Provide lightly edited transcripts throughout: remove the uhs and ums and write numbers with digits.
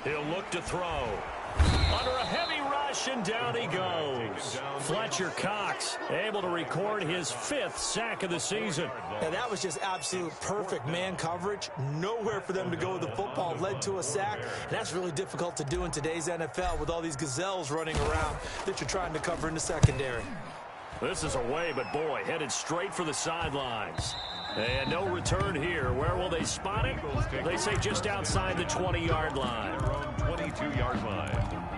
He'll look to throw. Under a heavy rush, and down he goes. Fletcher Cox able to record his 5th sack of the season. And that was just absolute perfect man coverage. Nowhere for them to go with the football. Led to a sack. And that's really difficult to do in today's NFL with all these gazelles running around that you're trying to cover in the secondary. This is away, but boy, headed straight for the sidelines. And no return here. Where will they spot it? They say just outside the 20-yard line. 22-yard line.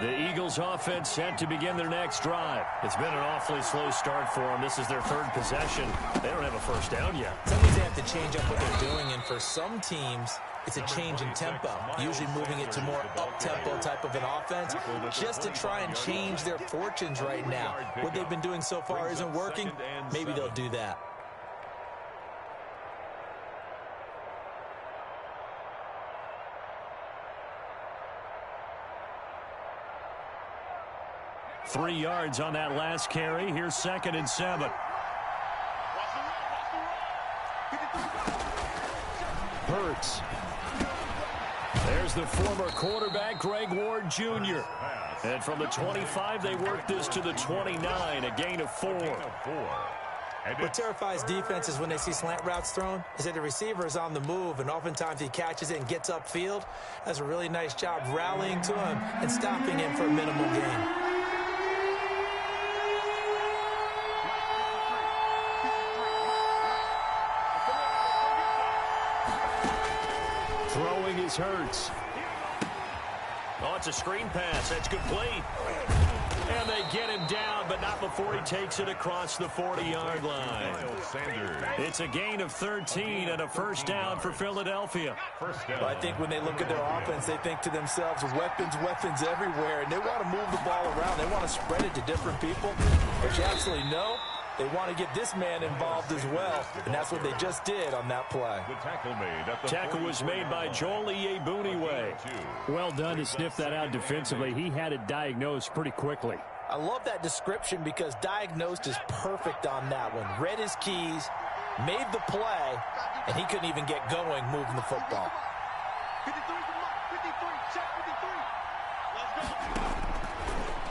The Eagles offense set to begin their next drive. It's been an awfully slow start for them. This is their 3rd possession. They don't have a first down yet. Sometimes they have to change up what they're doing, and for some teams, it's a change in tempo, usually moving it to more up-tempo type of an offense, just to try and change their fortunes right now. What they've been doing so far isn't working. Maybe they'll do that. Three yards on that last carry. Here's 2nd and 7. Hurts. There's the former quarterback, Greg Ward Jr. And from the 25, they work this to the 29, a gain of 4. What terrifies defenses when they see slant routes thrown is that the receiver is on the move, and oftentimes he catches it and gets upfield. Does a really nice job rallying to him and stopping him for a minimal gain. Throwing is Hurts. Oh, it's a screen pass. That's complete. And they get him down, but not before he takes it across the 40-yard line. It's a gain of 13 and a first down for Philadelphia. Well, I think when they look at their offense, they think to themselves, weapons, weapons everywhere, and they want to move the ball around. They want to spread it to different people. But you absolutely know they want to get this man involved as well, and that's what they just did on that play. Tackle was made by Joel Iyiegbuniwe. Well done to sniff that out defensively. He had it diagnosed pretty quickly. I love that description because diagnosed is perfect on that one. Read his keys, made the play, and he couldn't even get going moving the football.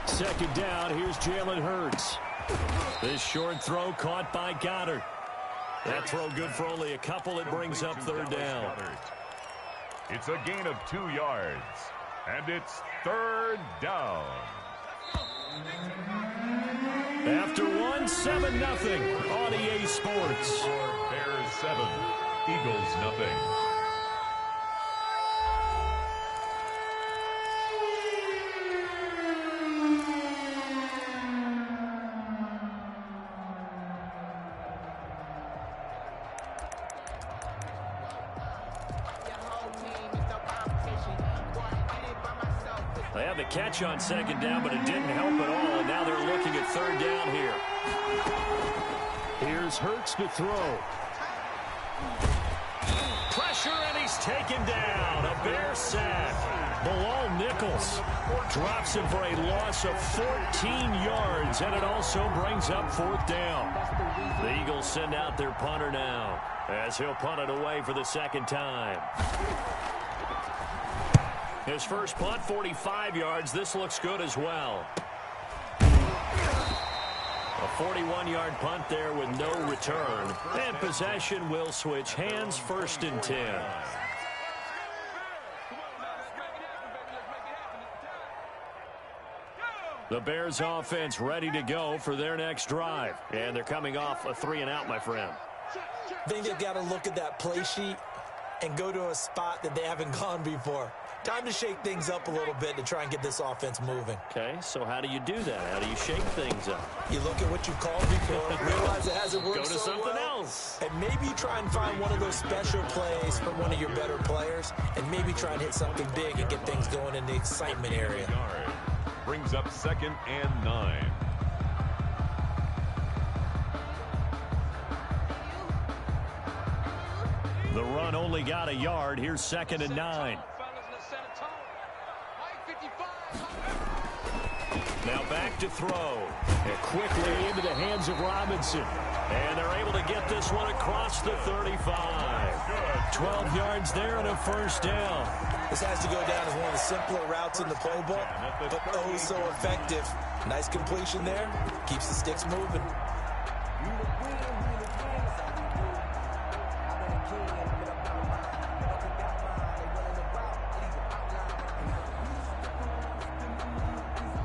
Second down, here's Jalen Hurts. This short throw caught by Goddard. That throw good for only a couple. It brings up 3rd down. It's a gain of 2 yards, and it's 3rd down. After 7-0 on EA Sports. Bears 7, Eagles nothing. They have the catch on 2nd down, but it didn't help at all, and now they're looking at 3rd down here. Here's Hurts to throw. Pressure, and he's taken down. A Bear sack. Bilal Nichols drops him for a loss of 14 yards, and it also brings up 4th down. The Eagles send out their punter now, as he'll punt it away for the 2nd time. His first punt, 45 yards. This looks good as well. A 41-yard punt there with no return. And possession will switch hands, 1st and 10. The Bears offense ready to go for their next drive. And they're coming off a 3-and-out, my friend. I think they've got to look at that play sheet and go to a spot that they haven't gone before. Time to shake things up a little bit to try and get this offense moving. Okay, so how do you do that? How do you shake things up? You look at what you called before, realize it hasn't worked Go to so something well, else. and maybe try and find one of those special plays from one of your better players, and maybe try and hit something big and get things going in the excitement area. brings up 2nd and 9. The run only got a yard. Here's 2nd and 9. Now back to throw. And quickly into the hands of Robinson. And they're able to get this one across the 35. 12 yards there and a first down. This has to go down as one of the simpler routes in the playbook, but oh so effective. Nice completion there. Keeps the sticks moving.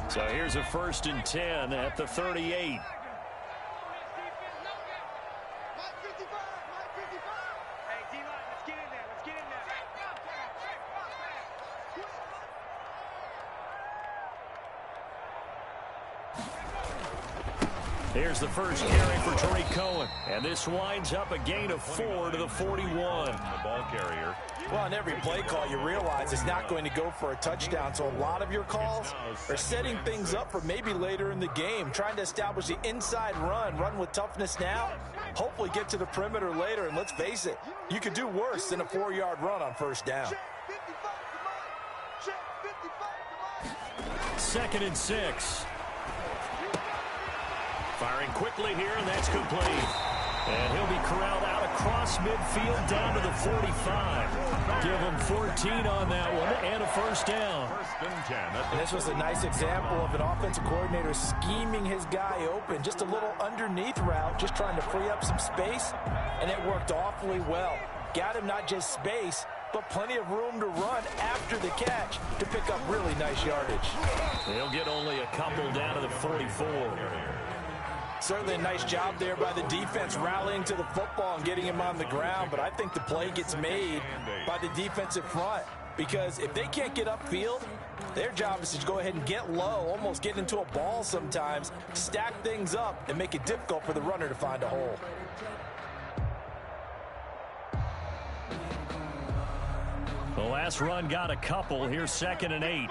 So here's a 1st and 10 at the 38. Here's the first carry for Tariq Cohen. And this winds up a gain of 4 to the 41. The ball carrier. Well, on every play call, you realize it's not going to go for a touchdown. So a lot of your calls are setting things up for maybe later in the game, trying to establish the inside run with toughness now, hopefully get to the perimeter later. And let's face it, you could do worse than a 4-yard run on first down. 2nd and 6. Firing quickly here, and that's complete. And he'll be corralled out across midfield down to the 45. Give him 14 on that one and a first down. 1st and 10. And this was a nice example of an offensive coordinator scheming his guy open. Just a little underneath route, just trying to free up some space, and it worked awfully well. Got him not just space, but plenty of room to run after the catch to pick up really nice yardage. He'll get only a couple down to the 44. Certainly a nice job there by the defense rallying to the football and getting him on the ground, but I think the play gets made by the defensive front because if they can't get upfield, their job is to go ahead and get low, almost get into a ball sometimes, stack things up, and make it difficult for the runner to find a hole. The last run got a couple. Here's 2nd and 8.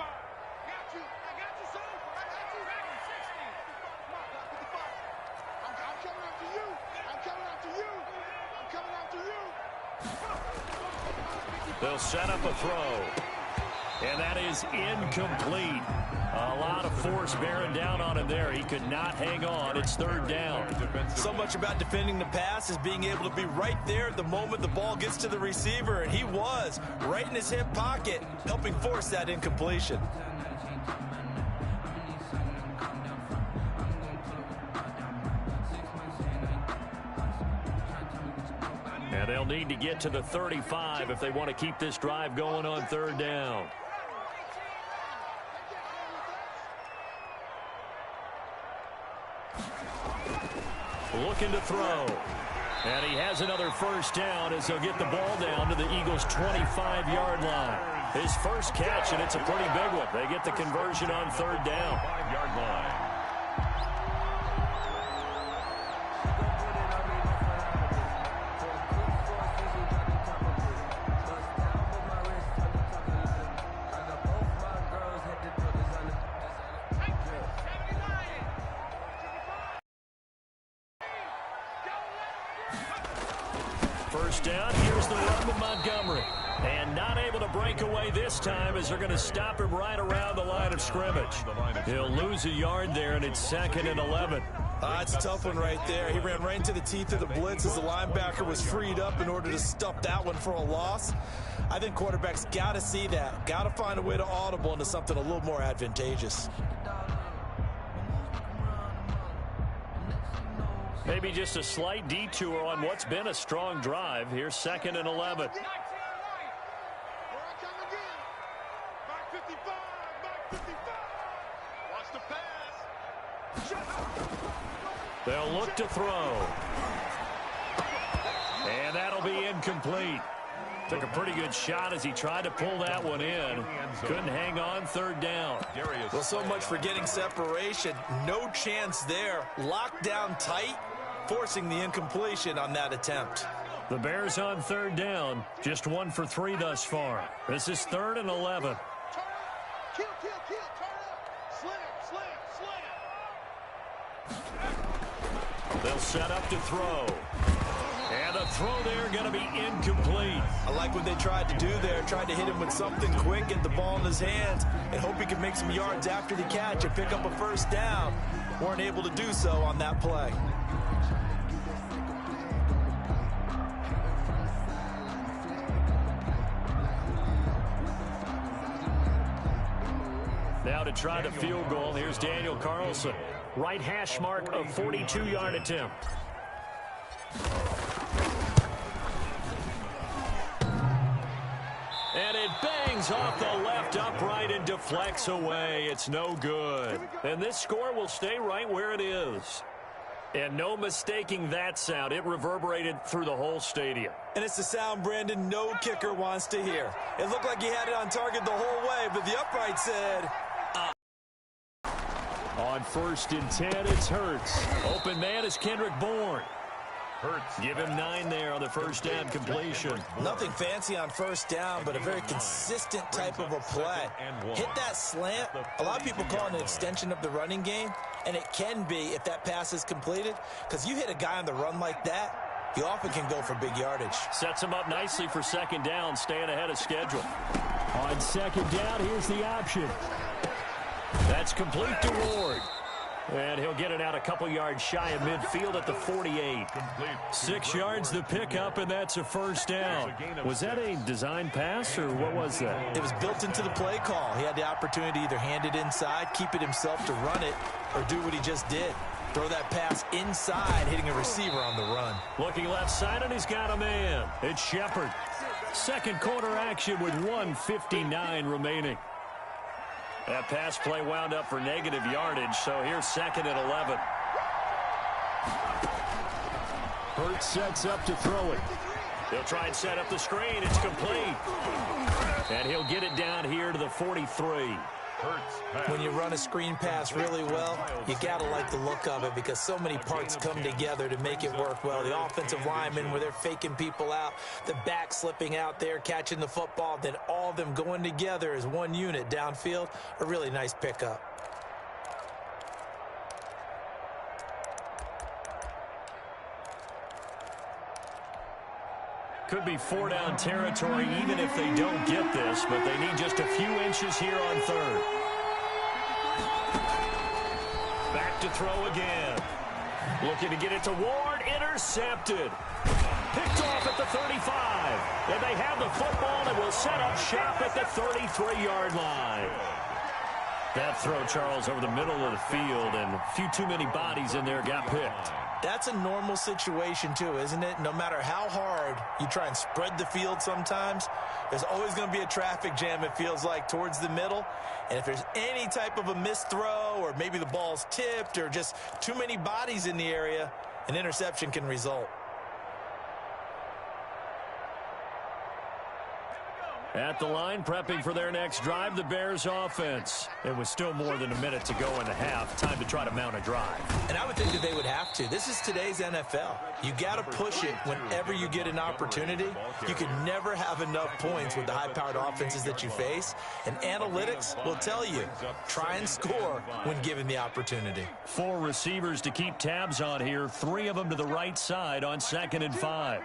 They'll set up a throw. And that is incomplete. A lot of force bearing down on him there. He could not hang on. It's 3rd down. So much about defending the pass is being able to be right there at the moment the ball gets to the receiver. And he was right in his hip pocket, helping force that incompletion. And they'll need to get to the 35 if they want to keep this drive going on 3rd down. Looking to throw. And he has another first down as he'll get the ball down to the Eagles' 25-yard line. His first catch, and it's a pretty big one. They get the conversion on 3rd down. 5-yard line. First down, here's the run with Montgomery. And not able to break away this time as they're going to stop him right around the line of scrimmage. He'll lose a yard there, and it's 2nd and 11. It's a tough one right there. He ran right into the teeth of the blitz as the linebacker was freed up in order to stuff that one for a loss. I think quarterbacks got to see that. Got to find a way to audible into something a little more advantageous. Maybe just a slight detour on what's been a strong drive. Here's 2nd and 11. They'll look to throw. And that'll be incomplete. Took a pretty good shot as he tried to pull that one in. Couldn't hang on, 3rd down. Well, so much for getting separation. No chance there. Locked down tight, forcing the incompletion on that attempt. The Bears on 3rd down. Just 1 for 3 thus far. This is 3rd and 11. They'll set up to throw. And the throw there going to be incomplete. I like what they tried to do there. Tried to hit him with something quick, get the ball in his hands, and hope he could make some yards after the catch and pick up a first down. Weren't able to do so on that play. Now to try the field goal, here's Daniel Carlson. Right hash mark of 42-yard attempt. And it bangs off the left upright and deflects away. It's no good. And this score will stay right where it is. And no mistaking that sound. It reverberated through the whole stadium. And it's the sound, Brandon, no kicker wants to hear. It looked like he had it on target the whole way, but the upright said... On 1st and 10, it's Hurts. Open man is Kendrick Bourne. Hurts. Give him 9 there on the first down completion. Nothing fancy on first down, but a very consistent type of a play. Hit that slant. A lot of people call it an extension of the running game, and it can be if that pass is completed, because you hit a guy on the run like that, you often can go for big yardage. Sets him up nicely for second down, staying ahead of schedule. On second down, here's the option. That's complete to Ward. And he'll get it out a couple yards shy of midfield at the 48. 6 yards the pickup, and that's a first down. Was that a design pass, or what was that? It was built into the play call. He had the opportunity to either hand it inside, keep it himself to run it, or do what he just did. Throw that pass inside, hitting a receiver on the run. Looking left side, and he's got a man. It's Shepard. Second quarter action with 1:59 remaining. That pass play wound up for negative yardage, so here's 2nd and 11. Hurts sets up to throw it. He'll try and set up the screen. It's complete. And he'll get it down here to the 43. When you run a screen pass really well, you got to like the look of it because so many parts come together to make it work well. The offensive linemen, where they're faking people out, the back slipping out there, catching the football, then all of them going together as one unit downfield. A really nice pickup. Could be 4-down territory even if they don't get this, but they need just a few inches here on 3rd. Back to throw again. Looking to get it to Ward. Intercepted. Picked off at the 35. And they have the football and will set up shop at the 33-yard line. That throw, Charles, over the middle of the field, and a few too many bodies in there got picked. That's a normal situation, too, isn't it? No matter how hard you try and spread the field sometimes, there's always going to be a traffic jam, it feels like, towards the middle. And if there's any type of a missed throw or maybe the ball's tipped or just too many bodies in the area, an interception can result. At the line, prepping for their next drive, the Bears offense. It was still more than a minute to go in the half. Time to try to mount a drive. And I would think that they would have to. This is today's NFL. You got to push it whenever you get an opportunity. You can never have enough points with the high-powered offenses that you face. And analytics will tell you, try and score when given the opportunity. 4 receivers to keep tabs on here. 3 of them to the right side on 2nd and 5.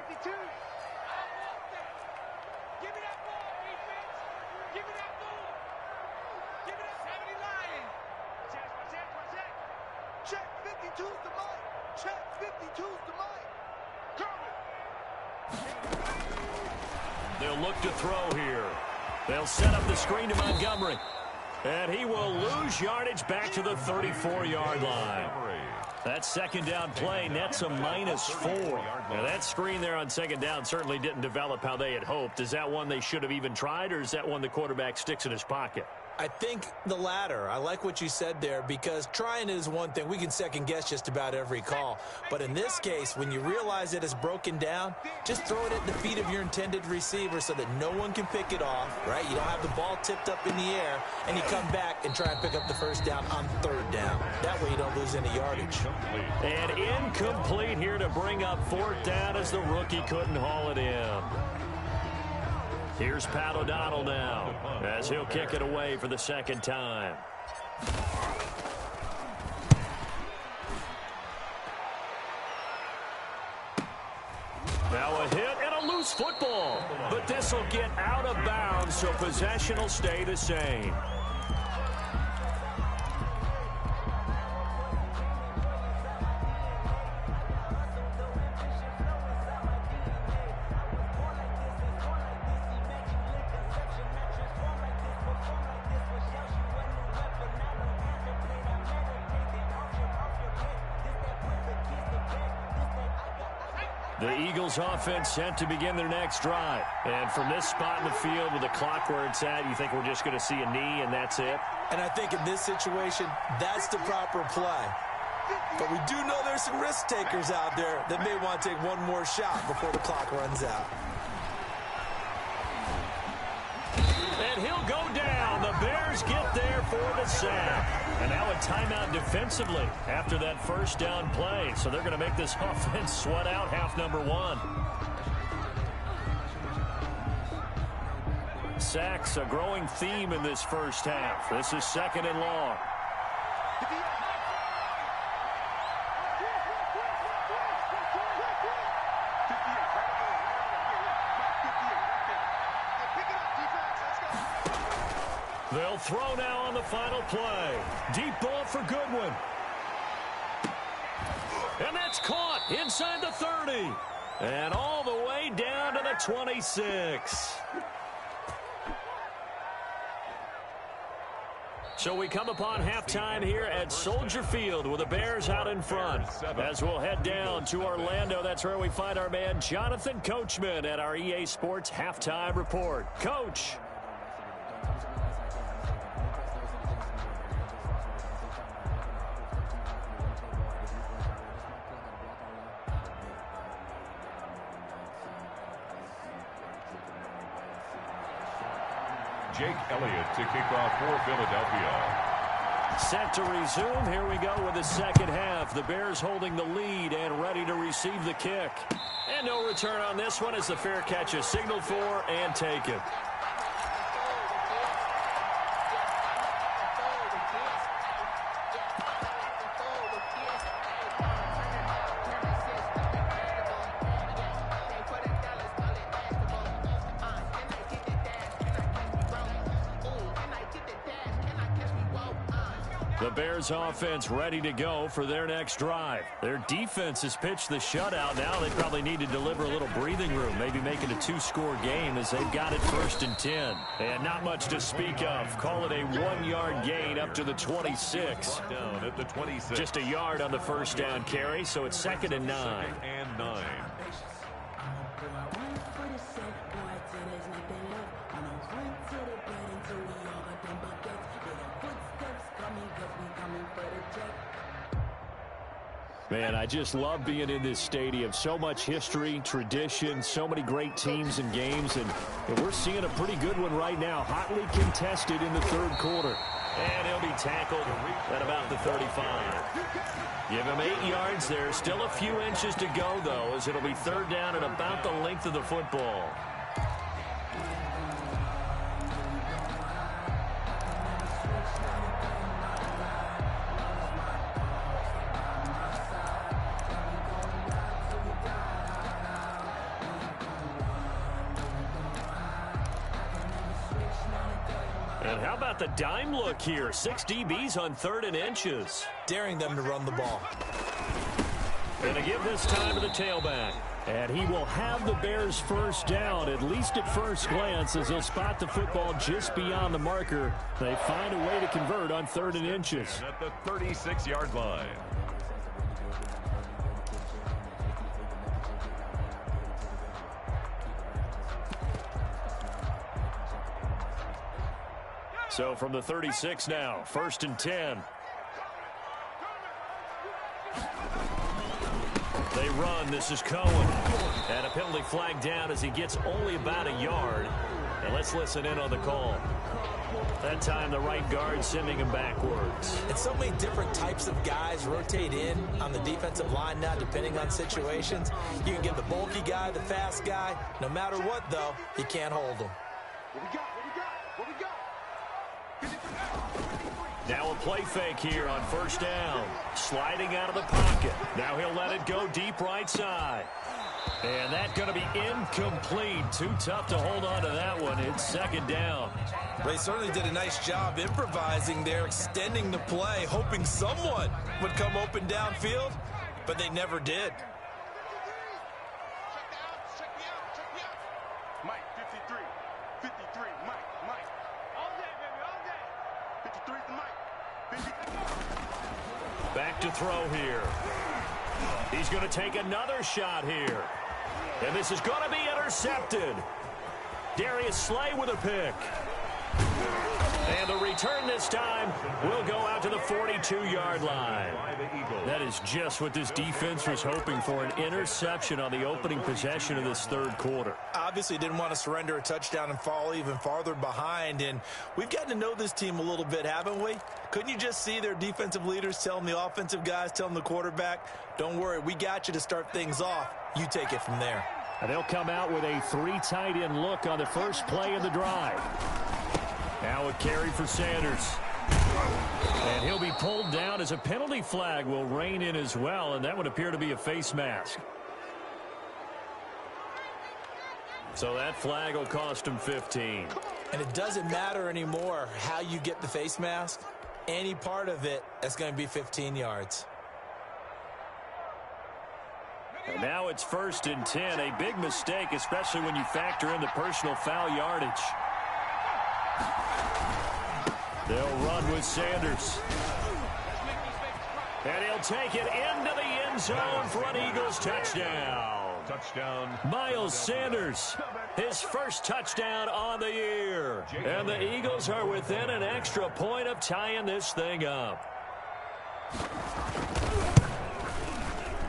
They'll look to throw here. They'll set up the screen to Montgomery. And he will lose yardage back to the 34-yard line. That second down play nets a -4. Now that screen there on second down certainly didn't develop how they had hoped. Is that one they should have even tried, or is that one the quarterback sticks in his pocket? I think the latter. I like what you said there because trying is one thing. We can second guess just about every call. But in this case, when you realize it is broken down, just throw it at the feet of your intended receiver so that no one can pick it off, right? You don't have the ball tipped up in the air, and you come back and try and pick up the first down on 3rd down. That way you don't lose any yardage. And incomplete here to bring up 4th down as the rookie couldn't haul it in. Here's Pat O'Donnell now as he'll kick it away for the second time. Now a hit and a loose football. But this will get out of bounds, so possession will stay the same. The Eagles offense set to begin their next drive. And from this spot in the field with the clock where it's at, you think we're just going to see a knee and that's it? And I think in this situation, that's the proper play. But we do know there's some risk takers out there that may want to take one more shot before the clock runs out. And he'll go down. The Bears get there for the sack. And now a timeout defensively after that first down play. So they're going to make this offense sweat out half number one. Sacks, a growing theme in this first half. This is second and long. They'll throw now on the final play. Deep ball for Goodwin. And that's caught inside the 30. And all the way down to the 26. So we come upon halftime here at Soldier Field with the Bears out in front. As we'll head down to Orlando, that's where we find our man Jonathan Coachman at our EA Sports Halftime Report. Coach. Jake Elliott to kick off for Philadelphia. Set to resume. Here we go with the second half. The Bears holding the lead and ready to receive the kick. And no return on this one as the fair catch is signaled for and taken. The Bears offense ready to go for their next drive. Their defense has pitched the shutout. Now they probably need to deliver a little breathing room, maybe make it a two-score game as they've got it 1st and 10. And not much to speak of. Call it a 1-yard gain up to the 26. Down at the 26. Just a yard on the first down carry, so it's 2nd and 9. 2nd and 9. Man, I just love being in this stadium. So much history, tradition, so many great teams and games, and we're seeing a pretty good one right now. Hotly contested in the 3rd quarter. And he'll be tackled at about the 35. Give him 8 yards there. Still a few inches to go, though, as it'll be 3rd down at about the length of the football. And how about the dime look here? 6 DBs on 3rd and inches. Daring them to run the ball. Going to give this time to the tailback. And he will have the Bears first down, at least at first glance, as he'll spot the football just beyond the marker. They find a way to convert on 3rd and inches. And at the 36-yard line. So from the 36 now, 1st and 10. They run. This is Cohen. And a penalty flag down as he gets only about a yard. And let's listen in on the call. That time the right guard sending him backwards. And so many different types of guys rotate in on the defensive line now, depending on situations. You can get the bulky guy, the fast guy. No matter what, though, you can't hold him. Now a play fake here on first down. Sliding out of the pocket. Now he'll let it go deep right side. And that's going to be incomplete. Too tough to hold on to that one. It's second down. They certainly did a nice job improvising there, extending the play, hoping someone would come open downfield, but they never did. Mike, 53, 53, Mike. All day, baby, all day. 53 to Mike. 53. Back to throw here. He's going to take another shot here. And this is going to be intercepted. Darius Slay with a pick. And the return this time will go out to the 42-yard line. That is just what this defense was hoping for, an interception on the opening possession of this third quarter. Obviously didn't want to surrender a touchdown and fall even farther behind, and we've gotten to know this team a little bit, haven't we? Couldn't you just see their defensive leaders telling the offensive guys, telling the quarterback, don't worry, we got you to start things off. You take it from there. And they'll come out with a 3 tight end look on the first play of the drive. Now a carry for Sanders. And he'll be pulled down as a penalty flag will rein in as well, and that would appear to be a face mask. So that flag will cost him 15. And it doesn't matter anymore how you get the face mask. Any part of it, that's going to be 15 yards. And now it's 1st and 10. A big mistake, especially when you factor in the personal foul yardage. They'll run with Sanders. And he'll take it into the end zone for an Eagles touchdown. Touchdown. Miles Sanders, his first touchdown on the year. And the Eagles are within an extra point of tying this thing up.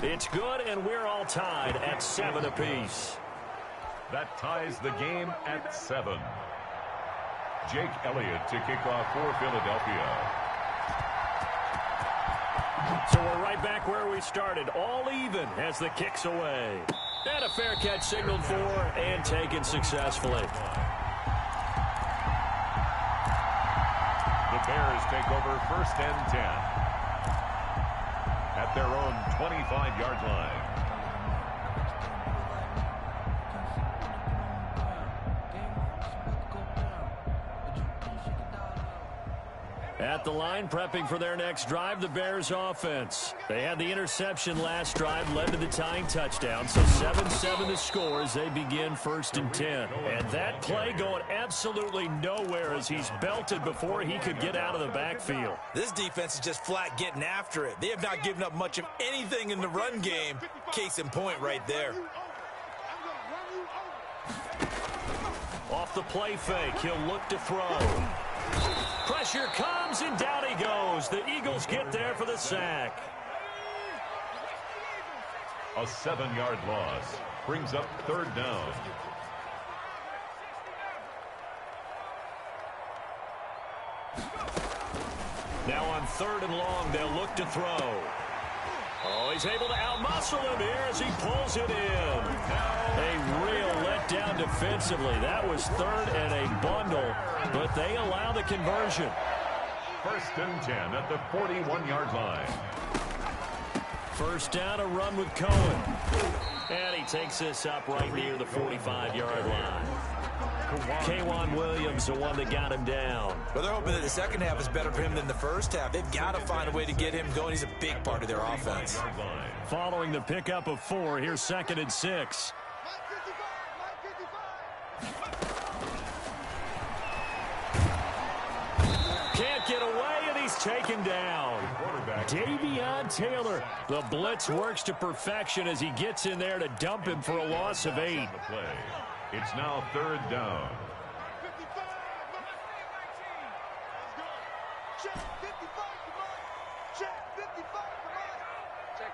It's good, and we're all tied at 7 apiece. That ties the game at 7. Jake Elliott to kick off for Philadelphia. So we're right back where we started, all even as the kick's away. And a fair catch signaled for and taken successfully. The Bears take over 1st and 10 at their own 25-yard line. At the line, prepping for their next drive, the Bears offense. They had the interception last drive, led to the tying touchdown. So 7-7 the score as they begin 1st and 10. And that play going absolutely nowhere as he's belted before he could get out of the backfield. This defense is just flat getting after it. They have not given up much of anything in the run game. Case in point right there. Off the play fake, he'll look to throw. Pressure comes, and down he goes. The Eagles get there for the sack. A 7-yard loss brings up 3rd down. Now on 3rd and long, they'll look to throw. Oh, he's able to outmuscle him here as he pulls it in. A real letdown defensively. That was 3rd and a bundle, but they allow the conversion. 1st and 10 at the 41-yard line. First down, a run with Cohen. And he takes this up right near the 45-yard line. K'Wan Williams, the one that got him down. Well, they're hoping that the second half is better for him than the first half. They've got to find a way to get him going. He's a big part of their offense. Following the pickup of 4, here's 2nd and 6. Can't get away, and he's taken down. Davion Taylor. The blitz works to perfection as he gets in there to dump him for a loss of 8. It's now 3rd down. Check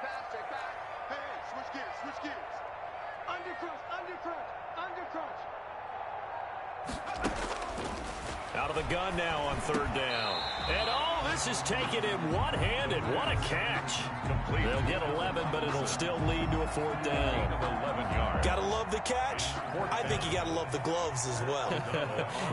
pass. Hey, switch gears. Under crunch. Out of the gun now on third down. And this is taken in one-handed. What a catch. Complete. They'll get 11, but it'll still lead to a fourth down. 11 yards. Gotta love the catch. I think you gotta love the gloves as well.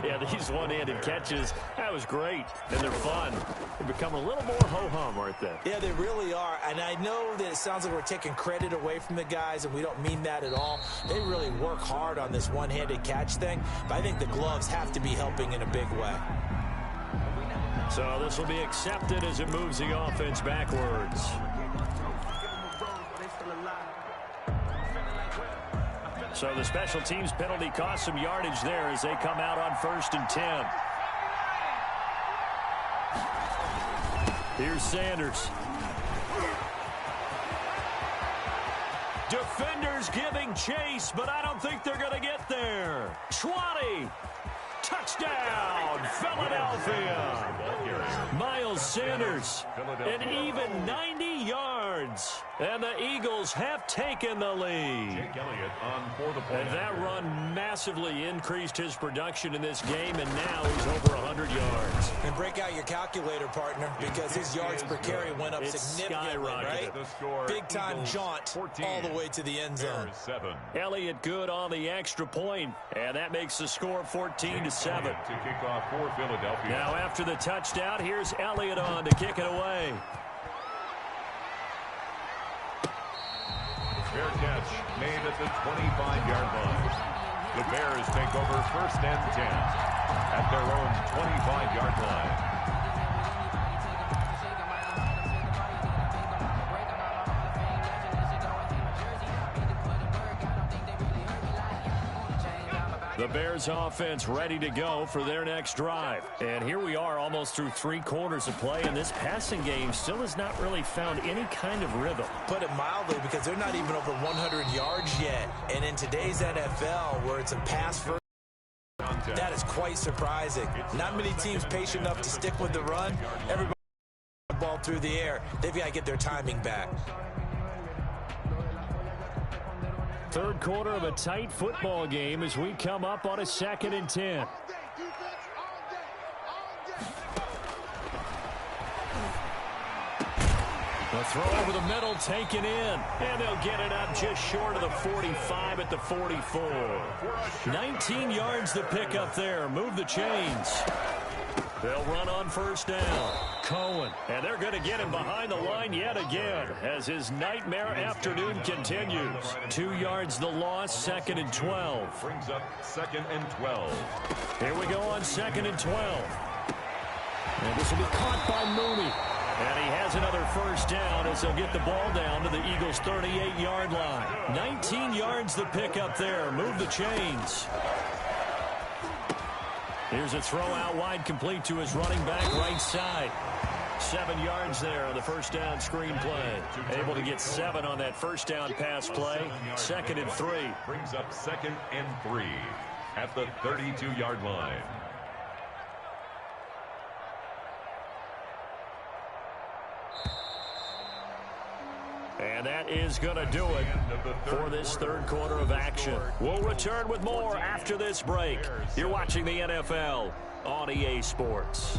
Yeah, these one-handed catches, that was great. And they're fun. They become a little more ho-hum, aren't they? Yeah, they really are. And I know that it sounds like we're taking credit away from the guys, and we don't mean that at all. They really work hard on this one-handed catch thing, but I think the gloves have to be helping in a big way. So this will be accepted as it moves the offense backwards. So the special teams penalty cost some yardage there as they come out on 1st and 10. Here's Sanders. Defenders giving chase, but I don't think they're going to get there. 20. Touchdown, Philadelphia. Miles Sanders, an even 90 yards. And the Eagles have taken the lead. Jake Elliott on for the point. And that run massively increased his production in this game, and now he's over 100 yards. And break out your calculator, partner, because his yards per carry went up significantly, right? Big-time jaunt all the way to the end zone. Elliott good on the extra point, and that makes the score 14-7. To kick off for Philadelphia. Now after the touchdown, here's Elliott on to kick it away. Fair catch made at the 25-yard line. The Bears take over 1st and 10 at their own 25-yard line. The Bears offense ready to go for their next drive. And here we are almost through 3 quarters of play, and this passing game still has not really found any kind of rhythm. Put it mildly, because they're not even over 100 yards yet. And in today's NFL, where it's a pass first, that is quite surprising. Not many teams patient enough to stick with the run. Everybody ball through the air. They've got to get their timing back. Third quarter of a tight football game as we come up on a 2nd and 10. The throw over the middle taken in, and they'll get it up just short of the 45 at the 44. 19 yards to pick up there. Move the chains. They'll run on 1st down. Cohen, and they're going to get him behind the line yet again as his nightmare afternoon continues. 2 yards the loss, 2nd and 12. Brings up 2nd and 12. Here we go on 2nd and 12. And this will be caught by Mooney. And he has another 1st down as they'll get the ball down to the Eagles' 38-yard line. 19 yards the pick up there. Move the chains. Here's a throw out wide, complete to his running back right side. 7 yards there on the 1st down screen play. Able to get 7 on that 1st down pass play. 2nd and 3. Brings up 2nd and 3 at the 32-yard line. And that is going to do it for this 3rd quarter of action. We'll return with more after this break. You're watching the NFL on EA Sports.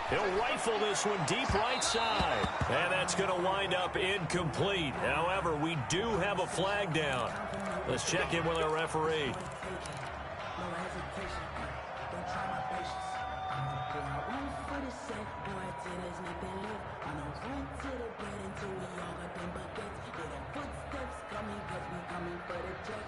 He'll rifle this one deep right side. And that's going to wind up incomplete. However, we do have a flag down. Let's check in with our referee.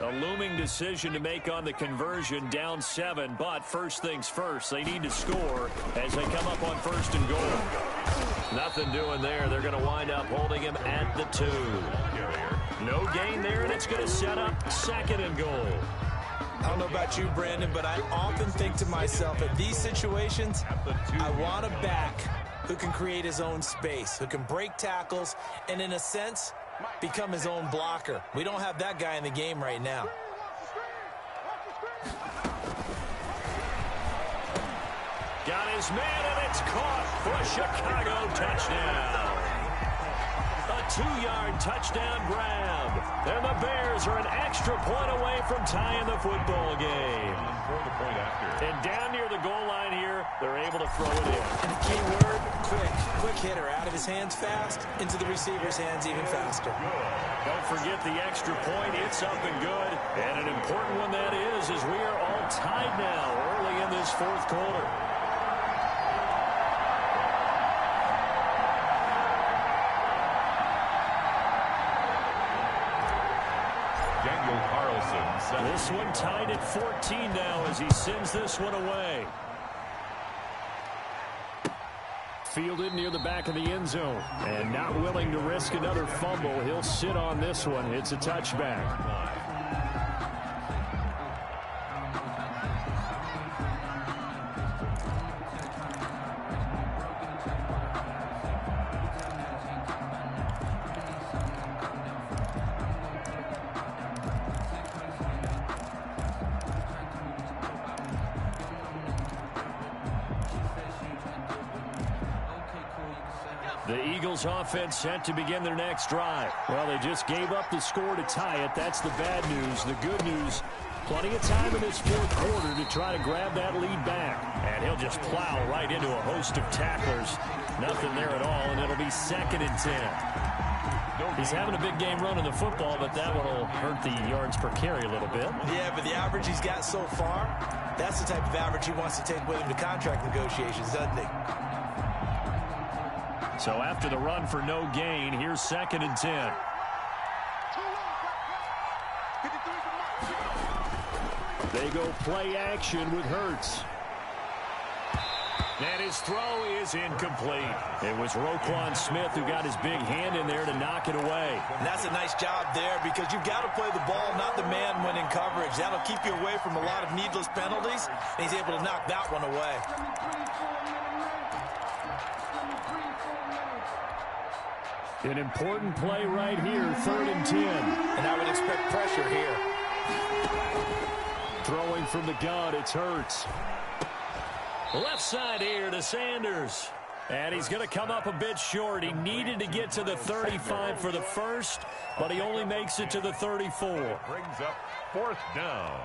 A looming decision to make on the conversion, down 7, but first things first, they need to score as they come up on 1st and goal. Nothing doing there. They're going to wind up holding him at the 2. No gain there, and it's going to set up 2nd and goal. I don't know about you, Brandon, but I often think to myself, in these situations, I want a back who can create his own space, who can break tackles, and in a sense, become his own blocker. We don't have that guy in the game right now. Got his man, and it's caught for a Chicago touchdown. A 2-yard touchdown grab. And the Bears are an extra point away from tying the football game. For the point after. And down near the goal line here, they're able to throw it in. And the key word, quick. Quick hitter. Out of his hands fast, into the receiver's hands even faster. Don't forget the extra point. It's up and good. And an important one that is, as we are all tied now early in this fourth quarter. This one tied at 14 now as he sends this one away. Fielded near the back of the end zone. And not willing to risk another fumble. He'll sit on this one. It's a touchback. The Eagles offense set to begin their next drive. Well, they just gave up the score to tie it. That's the bad news. The good news, plenty of time in this fourth quarter to try to grab that lead back. And he'll just plow right into a host of tacklers. Nothing there at all, and it'll be 2nd and 10. He's having a big game running the football, but that one will hurt the yards per carry a little bit. Yeah, but the average he's got so far, that's the type of average he wants to take with him to contract negotiations, doesn't he? So after the run for no gain, here's 2nd and 10. They go play action with Hurts. And his throw is incomplete. It was Roquan Smith who got his big hand in there to knock it away. And that's a nice job there because you've got to play the ball, not the man when in coverage. That'll keep you away from a lot of needless penalties. And he's able to knock that one away. An important play right here, 3rd and 10. And I would expect pressure here. Throwing from the gun, it's Hurts. Left side here to Sanders. And he's going to come up a bit short. He needed to get to the 35 for the first, but he only makes it to the 34. Brings up 4th down.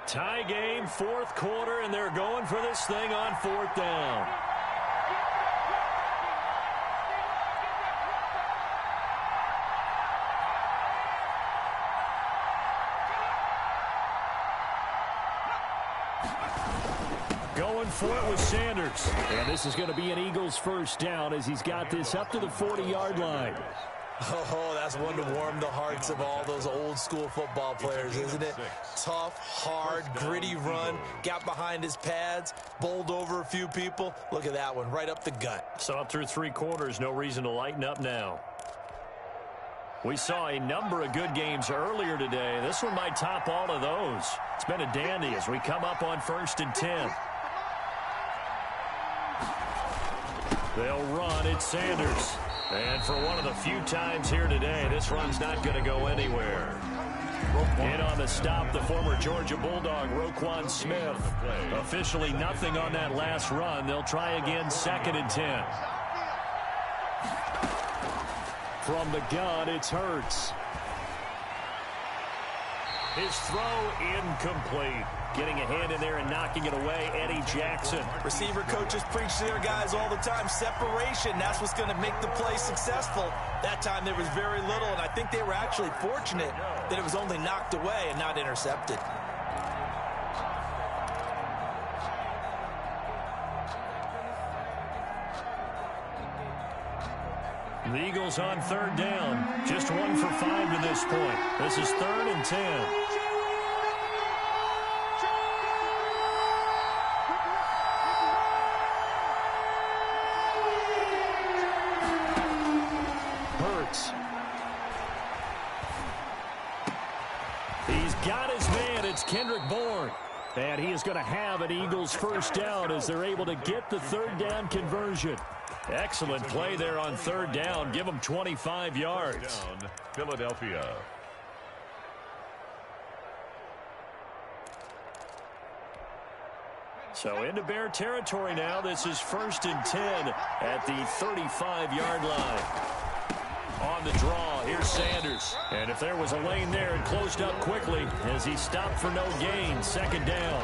Tie game, 4th quarter, and they're going for this thing on 4th down. Going for it with Sanders. And this is going to be an Eagles first down as he's got this up to the 40-yard line. Oh, that's one to warm the hearts of all those old-school football players, isn't it? Tough, hard, gritty run. Got behind his pads, bowled over a few people. Look at that one, right up the gut. Saw it through 3 quarters. No reason to lighten up now. We saw a number of good games earlier today. This one might top all of those. It's been a dandy as we come up on 1st and 10. They'll run. It's Sanders. And for one of the few times here today, this run's not going to go anywhere. In on the stop, the former Georgia Bulldog, Roquan Smith. Officially nothing on that last run. They'll try again, 2nd and 10. From the gun, it's Hurts. His throw incomplete. Getting a hand in there and knocking it away, Eddie Jackson. Receiver coaches preach to their guys all the time. Separation, that's what's going to make the play successful. That time there was very little, and I think they were actually fortunate that it was only knocked away and not intercepted. The Eagles on 3rd down. Just 1 for 5 to this point. This is 3rd and 10. He's got his man. It's Kendrick Bourne. And he is going to have an Eagles first down as they're able to get the third down conversion. Excellent play there on third down. Give them 25 yards. Down, Philadelphia. So into Bear territory now. This is 1st and 10 at the 35-yard line. On the draw, here's Sanders. And if there was a lane there, it closed up quickly as he stopped for no gain. Second down.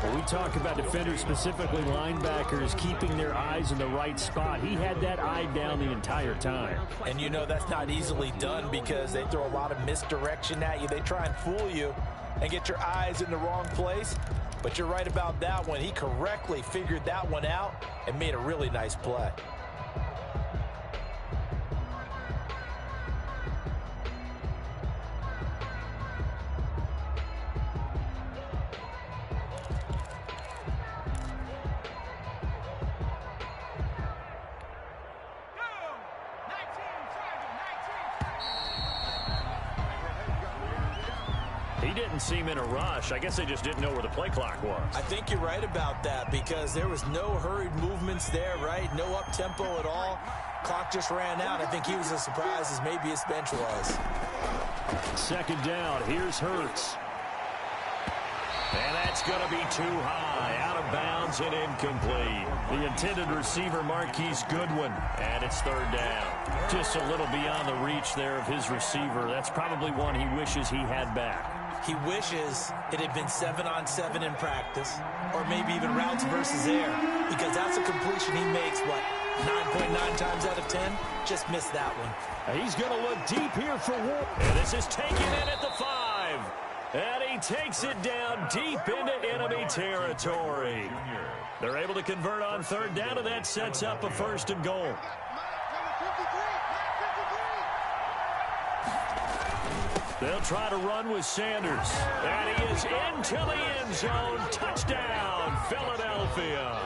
When we talk about defenders, specifically linebackers, keeping their eyes in the right spot, he had that eye down the entire time. And you know that's not easily done because they throw a lot of misdirection at you. They try and fool you and get your eyes in the wrong place. But you're right about that one. He correctly figured that one out and made a really nice play. He didn't seem in a rush. I guess they just didn't know where the play clock was. I think you're right about that because there was no hurried movements there, right? No up-tempo at all. Clock just ran out. I think he was as surprised as maybe his bench was. Second down. Here's Hurts. And that's going to be too high. Out of bounds and incomplete. The intended receiver, Marquise Goodwin. And it's third down. Just a little beyond the reach there of his receiver. That's probably one he wishes he had back. He wishes it had been 7-on-7 in practice, or maybe even routes versus air, because that's a completion he makes, what, 9.9 times out of 10? Just missed that one. He's going to look deep here for one. And this is taken in at the 5. And he takes it down deep into enemy territory. They're able to convert on third down, and that sets up a 1st and goal. They'll try to run with Sanders. And he is into the end zone. Touchdown, Philadelphia.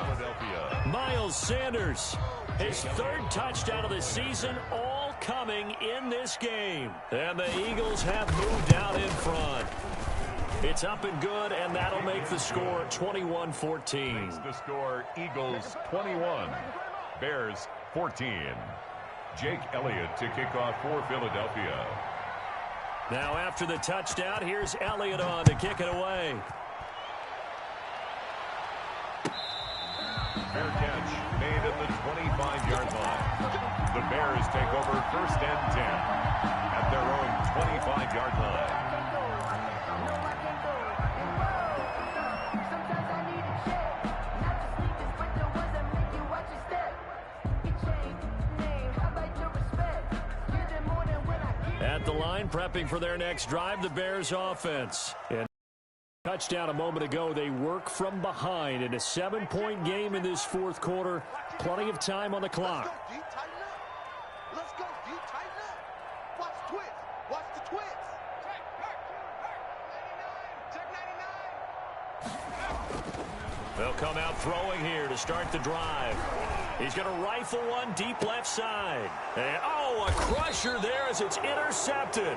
Miles Sanders, his 3rd touchdown of the season, all coming in this game. And the Eagles have moved out in front. It's up and good, and that'll make the score 21-14. The score, Eagles 21, Bears 14. Jake Elliott to kick off for Philadelphia. Now after the touchdown, here's Elliott on to kick it away. Fair catch made at the 25-yard line. The Bears take over 1st and 10 at their own 25-yard line. At the line, prepping for their next drive, the Bears offense. And touchdown a moment ago, they work from behind in a 7-point game in this 4th quarter. Plenty of time on the clock. Let's go, D. Tighten up. Watch the twist. Watch the twist. Check 99. They'll come out throwing here to start the drive. He's going to rifle one deep left side. And, oh, a crusher there as it's intercepted.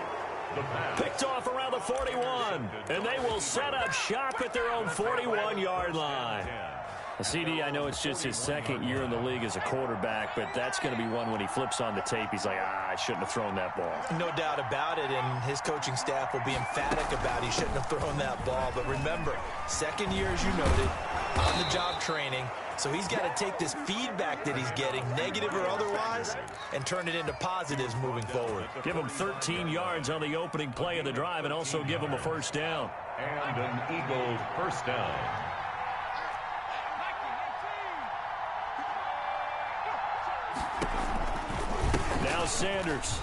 Picked off around the 41. And they will set up shop at their own 41-yard line. CD, I know it's just his 2nd year in the league as a quarterback, but that's going to be one when he flips on the tape. He's like, I shouldn't have thrown that ball. No doubt about it, and his coaching staff will be emphatic about he shouldn't have thrown that ball. But remember, 2nd year, as you noted, on-the-job training. So he's got to take this feedback that he's getting, negative or otherwise, and turn it into positives moving forward. Give him 13 yards on the opening play of the drive and also give him a 1st down. And an Eagle 1st down. Now Sanders.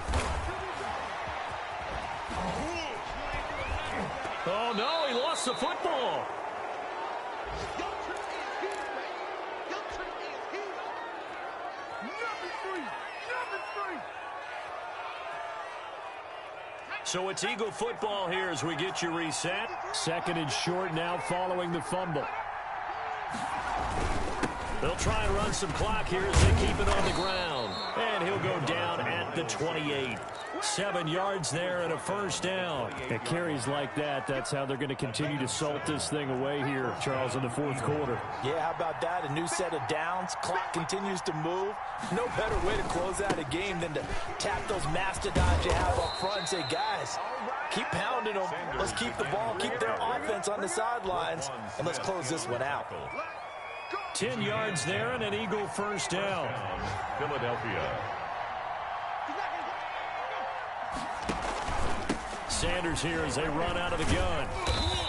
Oh, no, he lost the football. So it's Eagle football here as we get you reset. 2nd and short now following the fumble. They'll try and run some clock here as they keep it on the ground. And he'll go down at the 28. 7 yards there and a first down. At carries like that, that's how they're going to continue to salt this thing away here, Charles, in the fourth quarter. Yeah, how about that? A new set of downs. Clock continues to move. No better way to close out a game than to tap those mastodons you have up front and say, guys, keep pounding them. Let's keep the ball, keep their offense on the sidelines, and let's close this one out. 10 yards there and an Eagle first down. Philadelphia. Sanders here as they run out of the gun.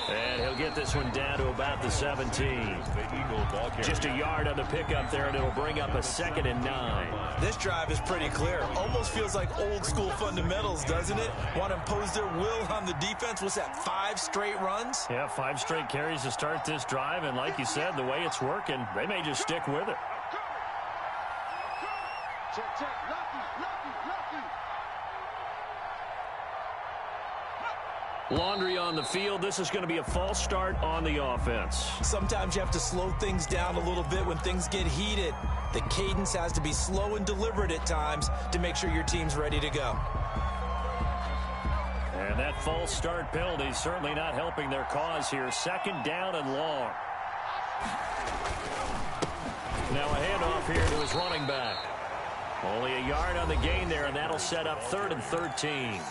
And he'll get this one down to about the 17. Just a yard on the pickup there, and it'll bring up a 2nd and 9. This drive is pretty clear. Almost feels like old school fundamentals, doesn't it? Want to impose their will on the defense. What's that, 5 straight runs? Yeah, 5 straight carries to start this drive, and like you said, the way it's working, they may just stick with it. Check, check. Lucky. Laundry on the field. This is going to be a false start on the offense. Sometimes you have to slow things down a little bit when things get heated. The cadence has to be slow and deliberate at times to make sure your team's ready to go. And that false start penalty is certainly not helping their cause here. 2nd down and long. Now a handoff here to his running back. Only a yard on the gain there, and that'll set up 3rd and 13.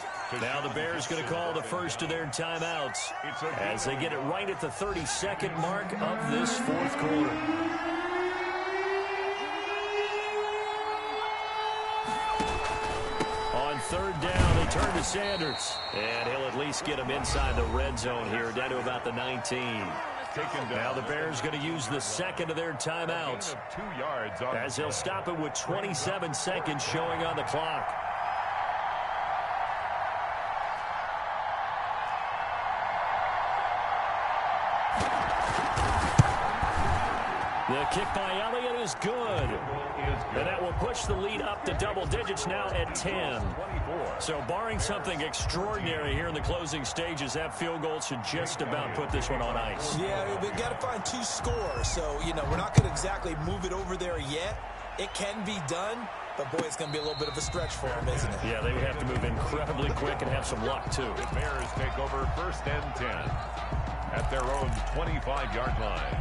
Now the Bears going to call the first of their timeouts as they get it right at the 32nd mark of this fourth quarter. On 3rd down, they turn to Sanders. And he'll at least get him inside the red zone here, down to about the 19. Now the Bears going to use the 2nd of their timeouts as they'll stop it with 27 seconds showing on the clock. The kick by Elliott is good. And that will push the lead up to double digits now at 10. So barring something extraordinary here in the closing stages, that field goal should just about put this one on ice. Yeah, we've got to find 2 scores. So, we're not going to exactly move it over there yet. It can be done, but boy, it's going to be a little bit of a stretch for them, isn't it? Yeah, they would have to move incredibly quick and have some luck, too. The Bears take over 1st and 10 at their own 25-yard line.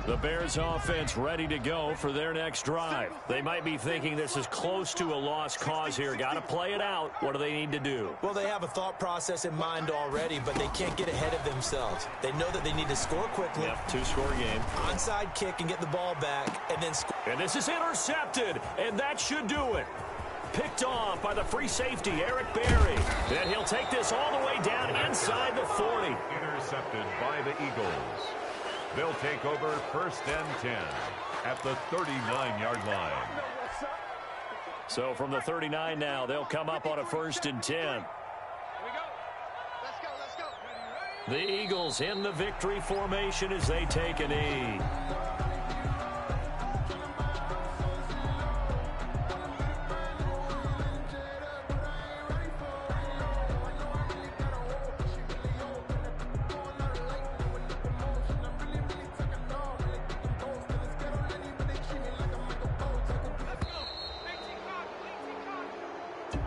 The Bears offense ready to go for their next drive. They might be thinking this is close to a lost cause here. Got to play it out. What do they need to do? Well, they have a thought process in mind already, but they can't get ahead of themselves. They know that they need to score quickly. Yep, 2-score game. Onside kick and get the ball back, and then score. And this is intercepted, and that should do it. Picked off by the free safety, Eric Berry. And he'll take this all the way down inside the 40. Intercepted by the Eagles. They'll take over 1st and 10 at the 39-yard line. So from the 39 now, they'll come up on a 1st and 10. The Eagles in the victory formation as they take a knee.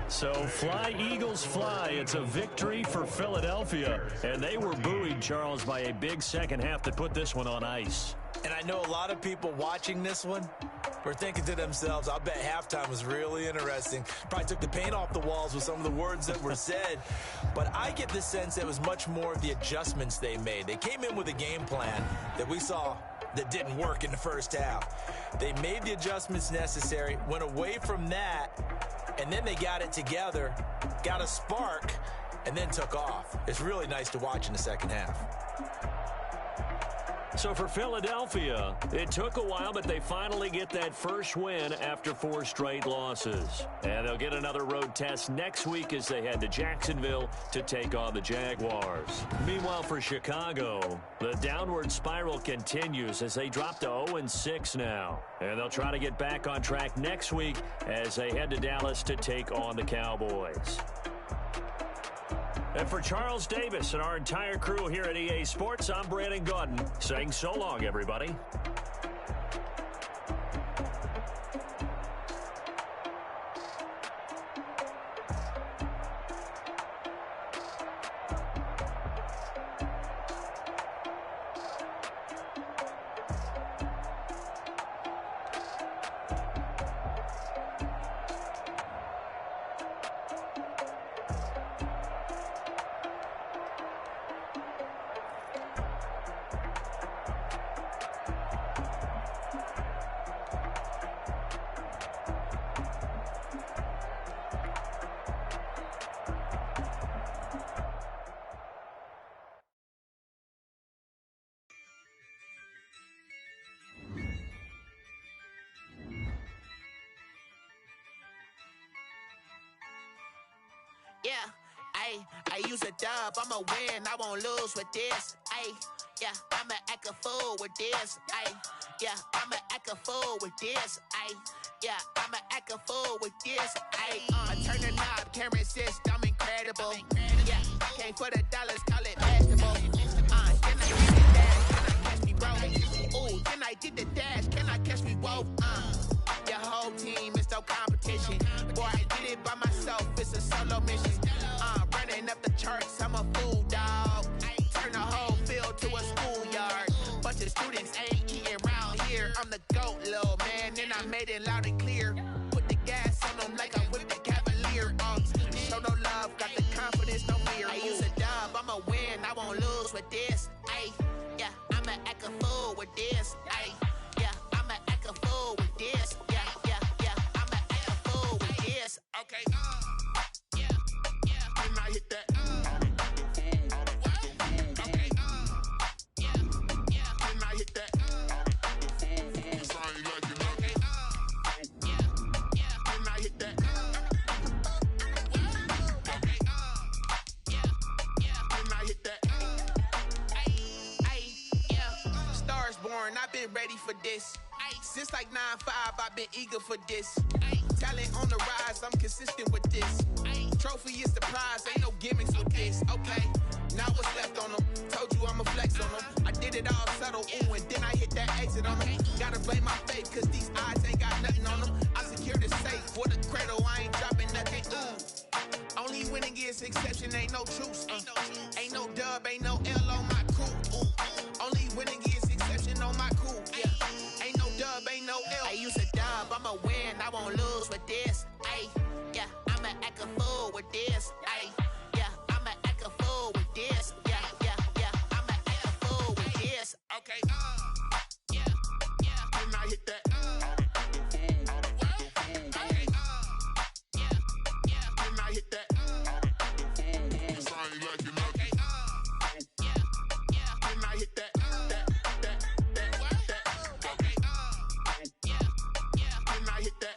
So fly, Eagles, fly. It's a victory for Philadelphia. And they were buoyed, Charles, by a big second half that put this one on ice. And I know a lot of people watching this one were thinking to themselves, I bet halftime was really interesting. Probably took the paint off the walls with some of the words that were said. But I get the sense that it was much more of the adjustments they made. They came in with a game plan that we saw that didn't work in the first half. They made the adjustments necessary, went away from that, and then they got it together, got a spark, and then took off. It's really nice to watch in the second half. So for Philadelphia, it took a while, but they finally get that first win after 4 straight losses. And they'll get another road test next week as they head to Jacksonville to take on the Jaguars. Meanwhile, for Chicago, the downward spiral continues as they drop to 0-6 now. And they'll try to get back on track next week as they head to Dallas to take on the Cowboys. And for Charles Davis and our entire crew here at EA Sports, I'm Brandon Gordon saying so long, everybody. Yeah, I use a dub, I'ma win, I won't lose with this. Yeah, I'ma act a fool with this. Yeah, I'ma act a fool with this. Yeah, I'ma act a fool with this. Turn the knob, can't resist, I'm incredible. Yeah, came for the dollars, call it vegetable. Then I did the dash, can I catch me roll? Ooh, then I did the dash, can I catch me roll? Your whole team is no competition. Boy, I did it by myself, it's a solo mission. Running up the charts, I'm a fool, dog. Turn the whole field to a schoolyard. Bunch of students ain't eating round here. I'm the GOAT, little man, and I made it loud and clear. Put the gas on them like I'm with the Cavalier. Show no love, got the confidence, no fear. I use a dub, I'ma win, I won't lose with this. Yeah, I'ma act a fool with this. Yeah, I'ma act a fool with this. Yeah, I'ma act a fool with this. Okay, yeah, and I hit that. Okay, yeah, and I hit that. Okay, yeah, and I hit that. Okay, yeah, and I hit that. Yeah, stars born, I've been ready for this. Since like 9-5, I've been eager for this. Talent on the rise, I'm consistent with this. Trophy is the prize, ain't no gimmicks with this. Okay, now what's left on them? Told you I'ma flex on them. I did it all subtle, ooh, and then I hit that exit on them. Gotta blame my faith, cause these eyes ain't got nothing on them. I secure the safe for the cradle, I ain't dropping nothing, ooh. Only winning is exception, ain't no truce. Ain't no dub, ain't no L on my crew. Only winning is exception on my crew. Yeah, ain't no dub, ain't no L. I use a dub, I'ma win, I won't lose with this. Yeah, I'ma act a fool with this. Yeah, I'ma act a fool with this. Yeah, I'ma act a fool with this. Okay, yeah, and I hit that. Okay, yeah, and I hit that. Okay, yeah, and I hit that. Okay, yeah, and I hit that.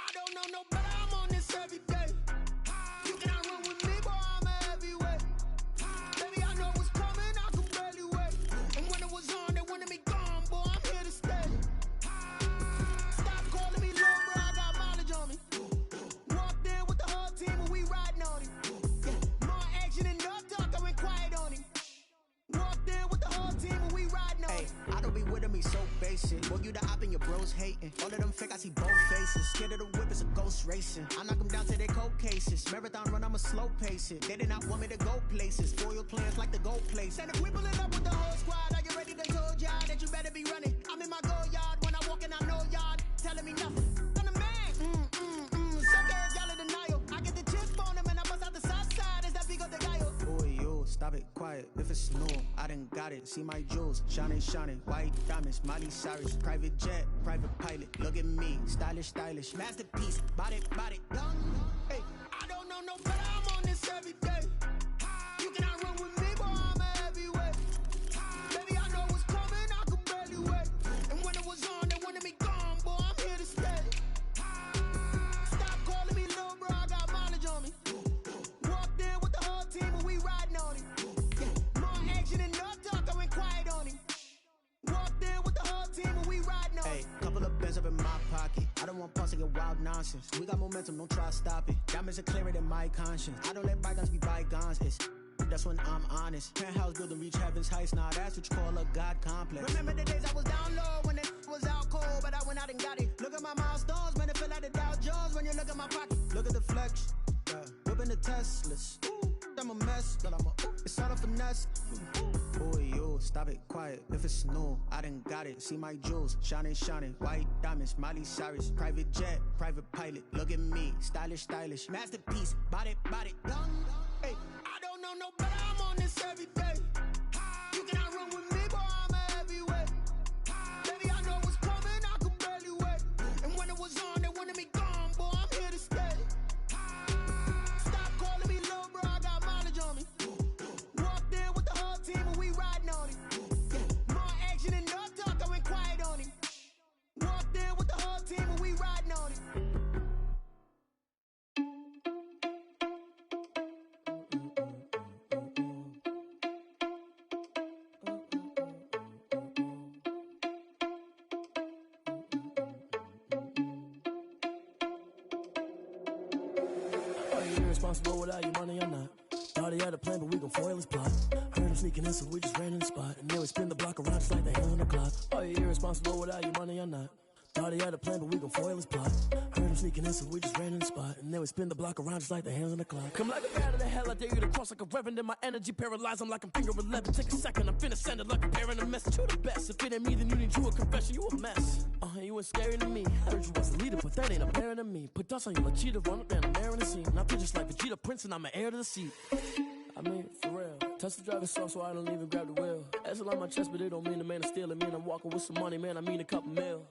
I don't know no better, I'm on this every day. You cannot run with me, boy, I'm a heavyweight. Baby, I know what's coming, I can barely wait. And when it was on, they wanted me gone, boy, I'm here to stay. Stop calling me low, bro, I got mileage on me. Walked in with the whole team and we riding on him. Yeah, more action and no talk, I went quiet on him. Walked in with the whole team and we riding on him. I don't be with me so basic. Boy, you the op and your bros hating. All of them fake, I see both faces. Scared of the whip, it's a ghost racing. I knock them down to their cold cases. Marathon run, I'ma slow pace it. They did not want me to go places. Foil plans like the gold place. And if we pulling up with the whole squad, are you ready? They told y'all that you better be running. I'm in my go yard. When I walk in, I know y'all telling me nothing. I'm the man. So scared y'all in denial. I get the chip on them and I bust out the south side. Is that big of the guy? Boy, yo, stop it, quiet. If it's snow, I done got it. See my jewels, shining, shining. White diamonds, Miley Cyrus. Private jet, private pilot. Look at me, stylish, stylish. Masterpiece, body, young. Hey, I don't know no better. I'm on this every day. You cannot run with me, boy. I'm a heavyweight. Baby, I know what's coming. I could barely wait. And when it was on, they wanted me gone, boy. I'm here to stay. Stop calling me little bro. I got mileage on me. Walked in with the whole team, and we riding on it. Yeah, more action and no talk. I went quiet on him. Walked in with the whole team, and we riding on it. Hey, couple of bands up in my pocket. I don't want pulse to get wild nonsense. We got momentum, don't try to stop it. Diamonds are clearer than my conscience. I don't let bygones be bygones. That's when I'm honest. Penthouse building, reach heaven's heights. Now that's what you call a God complex. Remember the days I was down low when it was out cold, but I went out and got it. Look at my milestones, man, it feel like the Dow Jones when you look at my pocket. Look at the flex, yeah. Whipping the Teslas. Ooh, I'm a mess, but it's all a finesse. Boy, yo, stop it, quiet. If it's snow, I done got it. See my jewels, shining, shining. White diamonds, Miley Cyrus. Private jet, private pilot. Look at me, stylish, stylish. Masterpiece, body, young. Hey, I don't know no better. I'm on this every day. You cannot run with me, boy. I'm a heavyweight. Baby, I know what's coming. I could barely wait. And when it was on, they wanted me gone, boy. I'm here to stay. Stop calling me little bro. I got mileage on me. Walked in with the whole team, and we riding on it. Yeah, more action and no talk. I went quiet on him. Walked in with the whole team, and we riding on it. Irresponsible without your money or not. Thought he had a plan, but we gon' foil his plot. Heard him sneaking in, so we just ran in the spot. And then we spin the block around just like the hell on the clock. Are you irresponsible without your money or not? Thought he had a plan, but we gon' foil his plot. Heard him sneaking in, so we just ran in the spot. And then we spin the block around just like the hands on the clock. Come like a bat of the hell, I dare you to cross like a reverend. In my energy paralyzed, I'm like I'm finger 11. Take a second, I'm finna send it like a parent a message. You the best, if it ain't me, then you need you a confession. You a mess, you ain't scary to me. Heard you was a leader, but that ain't apparent to me. Put dust on you like cheetah, run up and I'm there in the scene. Now I just like Vegeta Prince and I'm an heir to the seat. I mean, for real. Touch the driver's soft so I don't even grab the wheel. That's on my chest, but it don't mean the man is stealing. Mean I'm walking with some money, man, I mean a couple mil.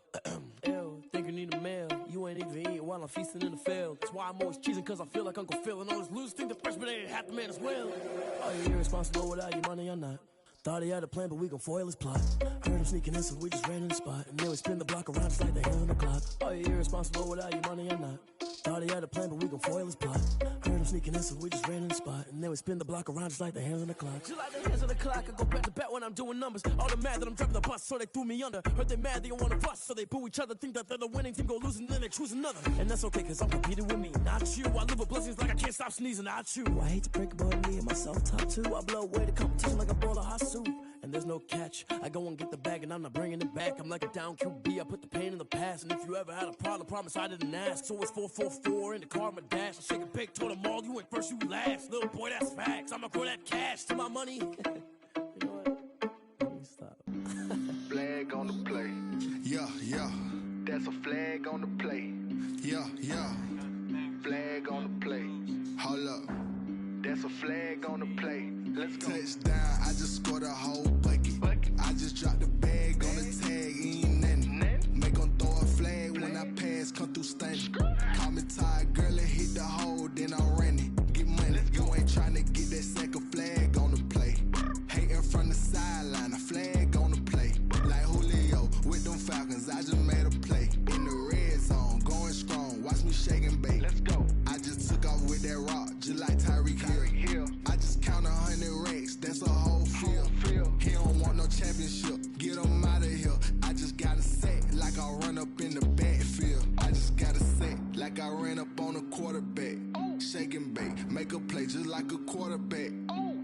Ew, think you need a meal. You ain't even eating while I'm feasting in the field. That's why I'm always cheesing, cause I feel like Uncle Phil. And all those losers think the freshman ain't half the man as well. Are you irresponsible without your money or not? Thought he had a plan, but we gon' foil his plot. Heard him sneaking in, so we just ran in the spot. And then we spin the block around just like the hands on the clock. Are you irresponsible without your money or not? Thought he had a plan, but we gon' foil his plot. Heard him sneaking in, so we just ran in the spot. And then we spin the block around just like the hands on the clock. Just like the hands on the clock, I go back to back when I'm doing numbers. All the mad that I'm driving the bus, so they threw me under. Heard they mad, they don't wanna bust, so they boo each other. Think that they're the winning team, go losing, then they choose another. And that's okay, cause I'm competing with me, not you. I live with blessings like I can't stop sneezing, not you. I hate to break it, but me and myself top two. I blow away the competition like a bowl of hot soup. And there's no catch. I go and get the bag and I'm not bringing it back. I'm like a down QB, I put the pain in the past. And if you ever had a problem, promise I didn't ask. So it's 444 in the car, my dash. I shake a big, told them all, you went first, you last. Little boy, that's facts. I'ma grow that cash to my money. You know what? Let me stop. Flag on the play. Yeah. That's a flag on the play. Yeah. Flag on the play. Hold up. That's a flag on the play. Let's go. Touchdown, I just scored a whole bucket. I just dropped the bag on the tag, ain't nothing. Make 'em throw a flag when I pass, come through stunning. Call me tired, girl, and hit the hole, then I'm running. Get money, you ain't tryna get that second flag on the play. Hating from the sideline, a flag on the play. Like Julio with them Falcons, I just made a play. In the red zone, going strong, watch me shake and bake. Let's go. I just took off with that rock, just like Tyreek Hill. I just count 100 racks, that's a whole field. He don't want no championship, get him out of here. I just got a set like I run up in the backfield. I just got a set like I ran up on a quarterback. Shake and bake, make a play just like a quarterback.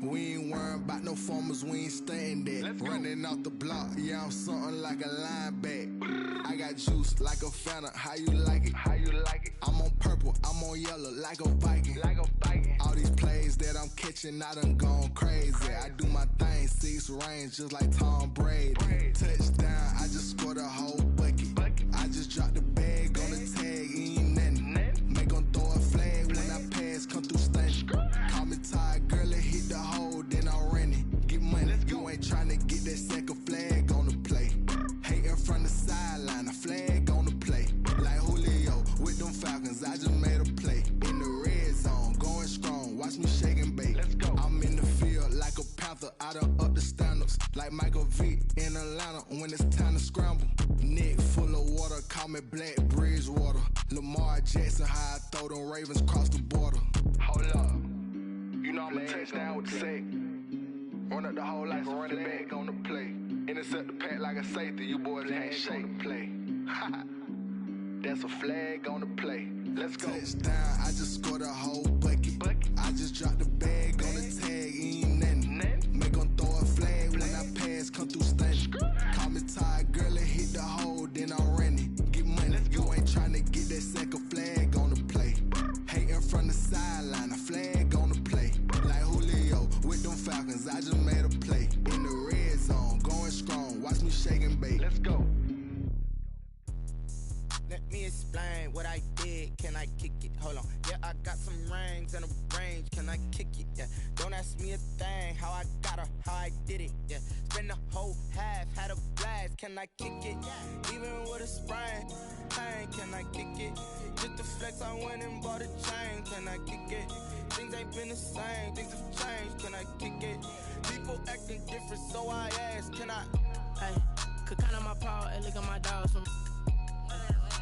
We ain't worrying about no farmers, we ain't staying there. Running off the block, yeah, I'm something like a lineback. I got juice like a Fanta, how you like it? How you like it? I'm on purple, I'm on yellow, like a Viking. Like a Viking. All these plays that I'm catching, I done gone crazy. I do my thing, 6 range, just like Tom Brady. Touchdown, I just scored a whole bucket. I just dropped the bag on the tag, ain't nothing. Make 'em throw a flag when I pass, come through stunning. Call me tired, girl, it hit the hole, then I'm running. Get money, you ain't tryna get that second flag on the play. Hating from the sideline, a flag on the play. Like Julio with them Falcons, I just made a play. In the red zone, going strong, watch me shake and bake. Let's go. I'm in the field like a Panther, I done up the standards. Like Michael Vick in Atlanta when it's time to scramble. Neck full of water, call me Black Bridgewater. Lamar Jackson, how I throw them Ravens cross the border. Hold up, you know I'm a touchdown with the sack. Run up the whole like a running back on the play. Intercept the pack like a safety, you boys ain't shake. Play. That's a flag on the play. Let's go. Touchdown, I just scored a whole bucket. I just dropped the bag on the tag, ain't nothing. Make 'em throw a flag when I pass, come through stunning. Call me tired, girl, it hit the hole, then I'm running. Get money, you ain't tryna get that second flag on the play. Hating from the sideline, a flag on the play. Like Julio with them Falcons, I just made a play. In the red zone, going strong, watch me shake and bake. Let's go. Let me explain what I did. Can I kick it? Hold on. Yeah, I got some rings and a range. Can I kick it? Yeah. Don't ask me a thing. How I got her, how I did it. Yeah. Spend the whole half, had a blast. Can I kick it? Even with a sprain. Pain, can I kick it? Just to flex, I went and bought a chain. Can I kick it? Things ain't been the same. Things have changed. Can I kick it? People acting different, so I ask. Can I? Hey, could count on my power and look at my dogs from.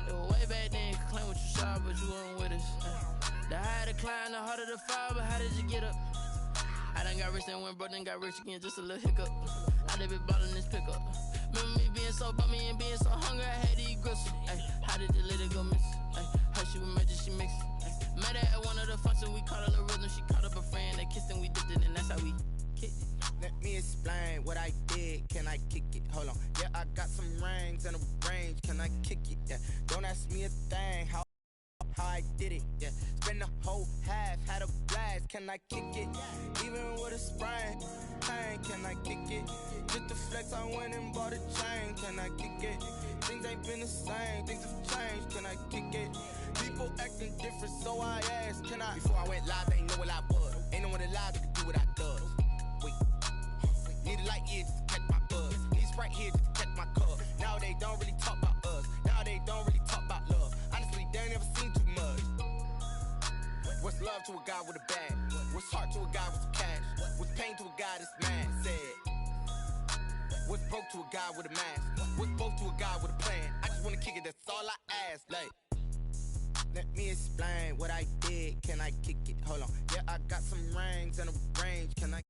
It was way back then, could claim what you saw, but you weren't with us. The higher the climb, the harder the fall, but how did you get up? I done got rich and went broke, then got rich again, just a little hiccup. I done been ballin' this pickup. Remember me being so bummy and being so hungry, I had to eat gristle. Ay, how did the lady go miss? Ay, her she was magic, she mixed. Met her at one of the functions, we caught a little rhythm, she caught up a friend, they kissed and we dipped it, and that's how we kicked it. Let me explain what I did. Can I kick it? Hold on. Yeah, I got some rings and a range. Can I kick it? Yeah. Don't ask me a thing. How I did it? Yeah. Spend the whole half, had a blast. Can I kick it? Even with a sprain. Pain, can I kick it? Just to flex, I went and bought a chain. Can I kick it? Things ain't been the same. Things have changed. Can I kick it? People acting different, so I asked. Can I? Before I went live, they ain't know what I was. Ain't no one alive that could do what I does. Wait. Need a light here just to catch my buzz. Need Sprite here just to catch my cup. Now they don't really talk about us. Now they don't really talk about love. Honestly, they ain't never seen too much. What's love to a guy with a bag? What's heart to a guy with some cash? What's pain to a guy that's mad? Said. What's broke to a guy with a mask? What's broke to a guy with a plan? I just wanna kick it, that's all I ask. Like, let me explain what I did. Can I kick it? Hold on. Yeah, I got some rings and a range. Can I?